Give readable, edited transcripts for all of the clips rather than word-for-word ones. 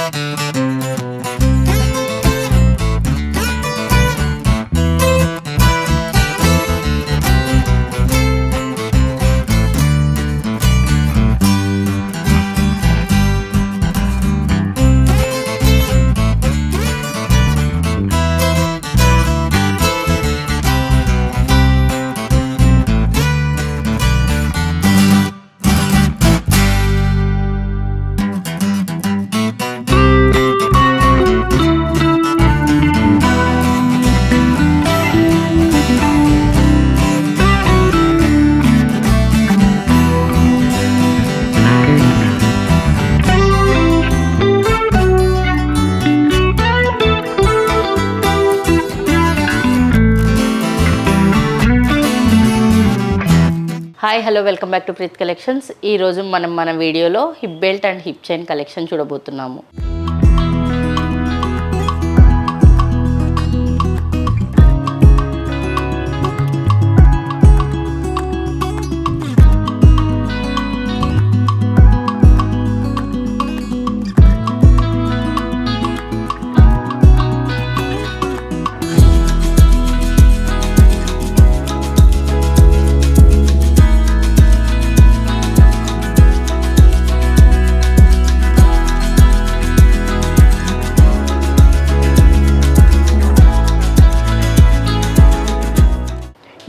Hi hello welcome back to Preet collections. ఈరోజు మనం మన వీడియోలో hip belt and hip chain collection చూడబోతున్నాము.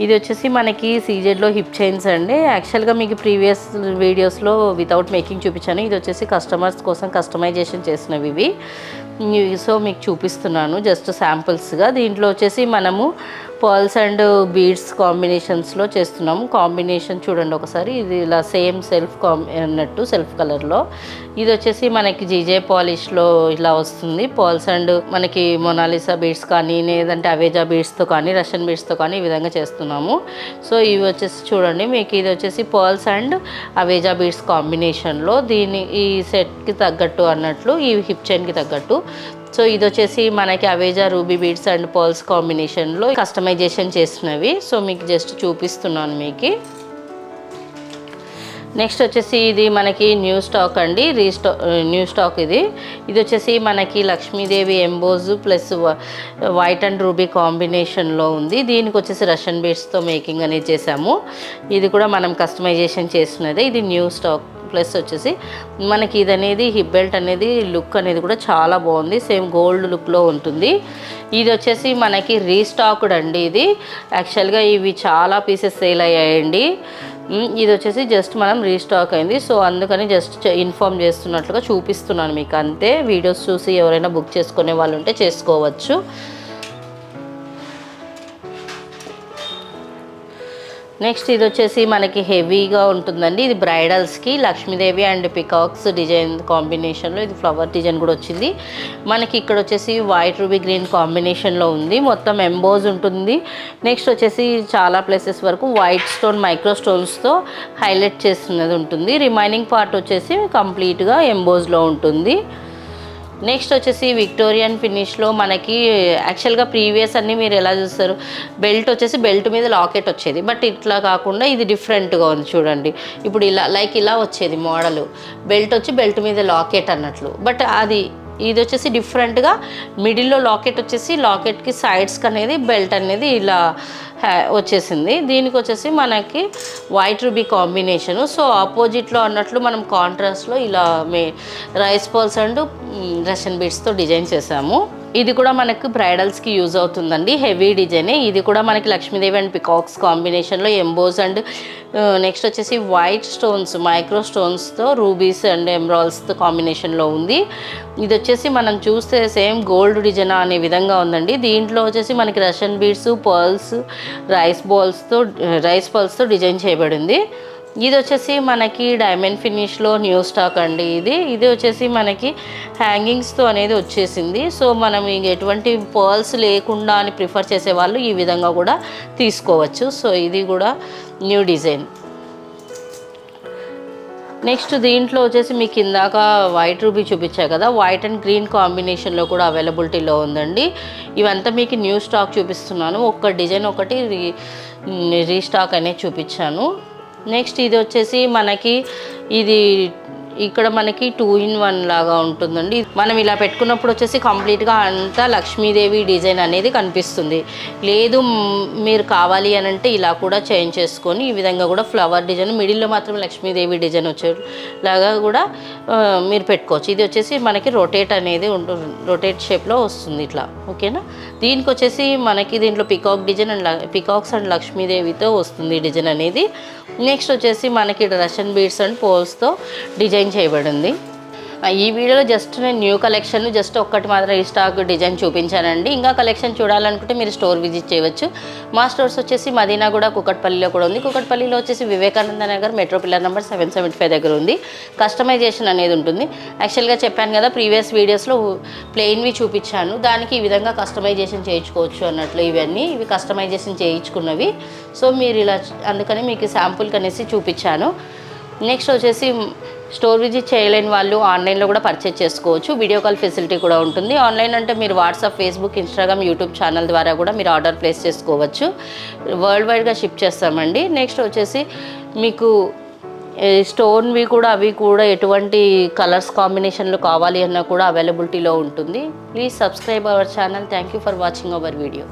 ఇది వచ్చేసి మనకి సీజెడ్లో హిప్ చైన్స్ అండి. యాక్చువల్గా మీకు ప్రీవియస్ వీడియోస్లో వితౌట్ మేకింగ్ చూపించాను. ఇది వచ్చేసి కస్టమర్స్ కోసం కస్టమైజేషన్ చేసినవి ఇవి. సో మీకు చూపిస్తున్నాను జస్ట్ శాంపుల్స్గా. దీంట్లో వచ్చేసి మనము పర్ల్స్ అండ్ బీడ్స్ కాంబినేషన్స్లో చేస్తున్నాము. కాంబినేషన్ చూడండి ఒకసారి. ఇది ఇలా సేమ్ అన్నట్టు సెల్ఫ్ కలర్లో. ఇది వచ్చేసి మనకి జీజే పాలిష్లో ఇలా వస్తుంది. పర్ల్స్ అండ్ మనకి మొనాలిసా బీడ్స్ కానీ లేదంటే అవేజా బీడ్స్తో కానీ రష్యన్ బీడ్స్తో కానీ ఈ విధంగా చేస్తున్నాము. సో ఇవి వచ్చేసి చూడండి మీకు ఇది వచ్చేసి పర్ల్స్ అండ్ అవేజా బీడ్స్ కాంబినేషన్లో ఈ సెట్కి తగ్గట్టు అన్నట్లు ఈ హిప్ చైన్కి తగ్గట్టు. సో ఇది వచ్చేసి మనకి అవేజా రూబీ బీడ్స్ అండ్ పర్ల్స్ కాంబినేషన్లో కస్టమైజేషన్ చేసినవి. సో మీకు జస్ట్ చూపిస్తున్నాను మీకు. నెక్స్ట్ వచ్చేసి ఇది మనకి న్యూ స్టాక్ అండి, న్యూ స్టాక్ ఇది వచ్చేసి మనకి Lakshmidevi emboss plus white and ruby కాంబినేషన్లో ఉంది. దీనికి వచ్చేసి రష్యన్ బీడ్స్తో మేకింగ్ అనేది చేసాము. ఇది కూడా మనం కస్టమైజేషన్ చేసినదే. ఇది న్యూ స్టాక్. ప్లస్ వచ్చేసి మనకి ఇది అనేది హిప్ బెల్ట్ అనేది లుక్ అనేది కూడా చాలా బాగుంది. సేమ్ గోల్డ్ లుక్లో ఉంటుంది. ఇది వచ్చేసి మనకి రీస్టాక్డ్ అండి. ఇది యాక్చువల్గా ఇవి చాలా పీసెస్ సేల్ అయ్యాయండి. ఇది వచ్చేసి జస్ట్ మనం రీస్టాక్ అయింది. సో అందుకని జస్ట్ ఇన్ఫార్మ్ చేస్తున్నట్లుగా చూపిస్తున్నాను మీకు అంతే. వీడియోస్ చూసి ఎవరైనా బుక్ చేసుకునే వాళ్ళు ఉంటే చేసుకోవచ్చు. నెక్స్ట్ ఇది వచ్చేసి మనకి హెవీగా ఉంటుందండి. ఇది బ్రైడల్స్కి లక్ష్మీదేవి అండ్ పికాక్స్ డిజైన్ కాంబినేషన్లో ఇది ఫ్లవర్ డిజైన్ కూడా వచ్చింది. మనకి ఇక్కడ వచ్చేసి వైట్ రూబీ గ్రీన్ కాంబినేషన్లో ఉంది. మొత్తం ఎంబోజ్ ఉంటుంది. నెక్స్ట్ వచ్చేసి చాలా ప్లేసెస్ వరకు వైట్ స్టోన్ మైక్రో స్టోన్స్తో హైలైట్ చేస్తున్నది ఉంటుంది. రిమైనింగ్ పార్ట్ వచ్చేసి కంప్లీట్గా ఎంబోజ్లో ఉంటుంది. నెక్స్ట్ వచ్చేసి విక్టోరియన్ ఫినిష్లో మనకి యాక్చువల్గా ప్రీవియస్ అన్నీ మీరు ఎలా చూస్తారు, బెల్ట్ వచ్చేసి బెల్ట్ మీద లాకెట్ వచ్చేది. బట్ ఇట్లా కాకుండా ఇది డిఫరెంట్గా ఉంది చూడండి. ఇప్పుడు ఇలా వచ్చేది మోడలు, బెల్ట్ వచ్చి బెల్ట్ మీద లాకెట్ అన్నట్లు. బట్ ఇది వచ్చేసి డిఫరెంట్గా మిడిల్లో లాకెట్ వచ్చేసి లాకెట్కి సైడ్స్కి అనేది బెల్ట్ అనేది ఇలా వచ్చేసింది. దీనికి వచ్చేసి మనకి వైట్ రూబీ కాంబినేషను. సో ఆపోజిట్లో అన్నట్లు మనం కాంట్రాస్ట్లో ఇలా రైస్ పర్ల్స్ అండ్ రష్యన్ బీడ్స్తో డిజైన్ చేసాము. ఇది కూడా మనకు బ్రైడల్స్కి యూజ్ అవుతుందండి. హెవీ డిజైనే. ఇది కూడా మనకి లక్ష్మీదేవి అండ్ పికాక్స్ కాంబినేషన్లో ఎంబోస్ అండ్ నెక్స్ట్ వచ్చేసి వైట్ స్టోన్స్ మైక్రో స్టోన్స్తో రూబీస్ అండ్ ఎమరాల్డ్స్తో కాంబినేషన్లో ఉంది. ఇది వచ్చేసి మనం చూస్తే సేమ్ గోల్డ్ డిజైన్ అనే విధంగా ఉందండి. దీంట్లో వచ్చేసి మనకి రష్యన్ బీడ్స్ పర్ల్స్ రైస్ పర్ల్స్తో డిజైన్ చేయబడింది. ఇది వచ్చేసి మనకి డైమండ్ ఫినిష్లో న్యూ స్టాక్ అండి. ఇది వచ్చేసి మనకి హ్యాంగింగ్స్తో అనేది వచ్చేసింది. సో మనం ఎటువంటి పర్ల్స్ లేకుండా అని ప్రిఫర్ చేసేవాళ్ళు ఈ విధంగా కూడా తీసుకోవచ్చు. సో ఇది కూడా న్యూ డిజైన్. నెక్స్ట్ దీంట్లో వచ్చేసి మీకు ఇందాక వైట్ రూబీ చూపించా కదా, వైట్ అండ్ గ్రీన్ కాంబినేషన్లో కూడా అవైలబిలిటీలో ఉందండి. ఇవంతా మీకు న్యూ స్టాక్ చూపిస్తున్నాను. ఒక్క డిజైన్ ఒకటి రీస్టాక్ అనేది చూపించాను. నెక్స్ట్ ఇది వచ్చేసి మనకి ఇది ఇక్కడ మనకి 2-in-1 లాగా ఉంటుందండి. మనం ఇలా పెట్టుకున్నప్పుడు వచ్చేసి కంప్లీట్గా అంతా లక్ష్మీదేవి డిజైన్ అనేది కనిపిస్తుంది. లేదు మీరు కావాలి అని అంటే ఇలా కూడా చేంజ్ చేసుకొని ఈ విధంగా కూడా ఫ్లవర్ డిజైన్ మిడిల్లో మాత్రం లక్ష్మీదేవి డిజైన్ వచ్చేలాగా కూడా మీరు పెట్టుకోవచ్చు. ఇది వచ్చేసి మనకి రొటేట్ అనేది ఉంటుంది, రొటేట్ షేప్లో వస్తుంది ఇట్లా. ఓకేనా, దీనికి వచ్చేసి మనకి దీంట్లో పికాక్స్ అండ్ లక్ష్మీదేవితో వస్తుంది డిజైన్ అనేది. నెక్స్ట్ వచ్చేసి మనకి రషన్ బీడ్స్ అండ్ పోల్స్తో డిజైన్ చేయబడింది. ఈ వీడియోలో జస్ట్ నేను న్యూ కలెక్షన్ జస్ట్ ఒక్కటి మాత్రం రీస్టాక్ డిజైన్ చూపించానండి. ఇంకా కలెక్షన్ చూడాలనుకుంటే మీరు స్టోర్ విజిట్ చేయవచ్చు. మా స్టోర్స్ వచ్చేసి మదీనాగూడ, కూకట్పల్లిలో కూడా ఉంది. కూకట్పల్లిలో వచ్చేసి Vivekananda Nagar metro pillar number 775 దగ్గర ఉంది. కస్టమైజేషన్ అనేది ఉంటుంది. యాక్చువల్గా చెప్పాను కదా, ప్రీవియస్ వీడియోస్లో ప్లెయిన్వి చూపించాను, దానికి ఈ విధంగా కస్టమైజేషన్ చేయించుకోవచ్చు అన్నట్లు. ఇవి కస్టమైజేషన్ చేయించుకున్నవి. సో మీరు ఇలా అందుకని మీకు శాంపుల్కి అనేసి చూపించాను. నెక్స్ట్ వచ్చేసి స్టోర్ విజిట్ చేయలేని వాళ్ళు ఆన్లైన్లో కూడా పర్చేజ్ చేసుకోవచ్చు. వీడియో కాల్ ఫెసిలిటీ కూడా ఉంటుంది. ఆన్లైన్ అంటే మీరు WhatsApp, Facebook, Instagram, YouTube channel ద్వారా కూడా మీరు ఆర్డర్ ప్లేస్ చేసుకోవచ్చు. వరల్డ్ వైడ్గా షిప్ చేస్తామండి. నెక్స్ట్ వచ్చేసి మీకు స్టోన్వి కూడా అవి కూడా ఎటువంటి కలర్స్ కాంబినేషన్లు కావాలి అన్నా కూడా అవైలబిలిటీలో ఉంటుంది. Please subscribe our channel. Thank you for watching our video.